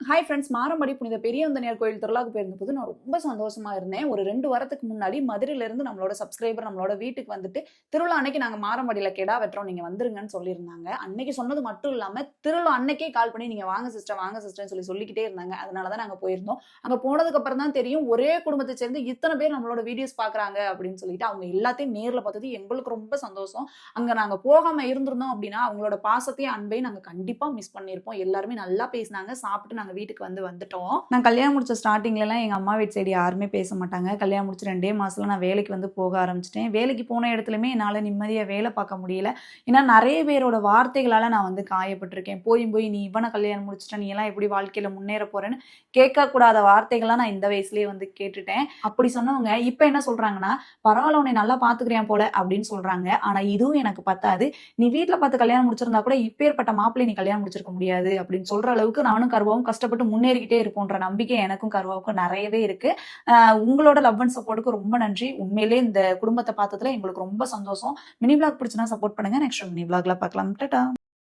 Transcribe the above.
Hi friends, மாரம்படி புனித பெரியவந்தனியார் கோயில் திருவிழாவுக்கு போயிருந்தபோது நான் ரொம்ப சந்தோஷமா இருந்தேன். ஒரு 2 வாரத்துக்கு முன்னாடி மதுரையிலேருந்து நம்மளோட சப்ஸ்கிரைபர் நம்மளோட வீட்டுக்கு வந்துட்டு, திருவிழா அன்னைக்கு நாங்க மாரம்படியில கெடா வெட்டுறோம், நீங்க வந்துருங்கன்னு சொல்லியிருந்தாங்க. அன்னைக்கு சொன்னது மட்டும் இல்லாம, திருவிழா அன்னைக்கே கால் பண்ணி நீங்க வாங்க சிஸ்டர், வாங்க சிஸ்டர்ன்னு சொல்லிக்கிட்டே இருந்தாங்க. அதனால தான் நாங்க போயிருந்தோம். அங்க போனதுக்கு அப்புறம் தான் தெரியும், ஒரே குடும்பத்தை சேர்ந்து இத்தனை பேர் நம்மளோட வீடியோஸ் பார்க்குறாங்க அப்படின்னு சொல்லிட்டு, அவங்க எல்லாத்தையும் நேர்ல பார்த்தது எங்களுக்கு ரொம்ப சந்தோஷம். அங்க நாங்க போகாம இருந்திருந்தோம் அப்படின்னா, அவங்களோட பாசத்தையும் அன்பையும் நாங்க கண்டிப்பா மிஸ் பண்ணியிருப்போம். எல்லாருமே நல்லா பேசினாங்க. சாப்பிட்டு நாங்க வீட்டுக்கு வந்துட்டோம். நான் கல்யாணம் முடிச்ச ஸ்டார்டிங்லலாம் எங்க அம்மா வீட்டு சைடு யாருமே பேச மாட்டாங்க. கல்யாணம் முடிச்சு 2 மாசத்துல நான் வேலைக்கு போக ஆரம்பிச்சிட்டேன். வேலைக்கு போன இடத்துலயுமே என்னால நிம்மதியா வேலை பார்க்க முடியல. ஏன்னா நெறைய பேரோட வார்த்தைகளால நான் காயப்பட்டிருக்கேன். போய் நீ இவன கல்யாணம் முடிச்சுட்ட, நீ எல்லாம் எப்படி வாழ்க்கையில முன்னேற போறேன்னு கேட்கக்கூடாத வார்த்தைகள்லாம் நான் இந்த வயசுலயே கேட்டுட்டேன். அப்படி சொன்னவங்க இப்ப என்ன சொல்றாங்கன்னா, பரவாயில்ல உன்னை நல்லா பாத்துக்கிறேன் போல அப்படின்னு சொல்றாங்க. ஆனா இதுவும் எனக்கு பத்தாது. நீ வீட்டுல பார்த்து கல்யாணம் முடிச்சிருந்தா கூட இப்பேற்பட்ட மாப்பிள்ளை நீ கல்யாணம் முடிச்சிருக்க முடியாது அப்படின்னு சொல்ற அளவுக்கு நானும் கருவாவும் கஷ்டப்பட்டு முன்னேறிக்கிட்டே இருப்போன்ற நம்பிக்கை எனக்கும் கருவாவுக்கும் நிறையவே இருக்கு. உங்களோட லவ் அண்ட் சப்போர்ட்டுக்கு ரொம்ப நன்றி. உண்மையிலே இந்த குடும்பத்தை பார்த்ததுல எங்களுக்கு ரொம்ப சந்தோஷம். மினி பிளாக் பிடிச்சுன்னா சப்போர்ட் பண்ணுங்க. நெக்ஸ்ட் மினி பிளாக்ல பார்க்கலாம். டாடா.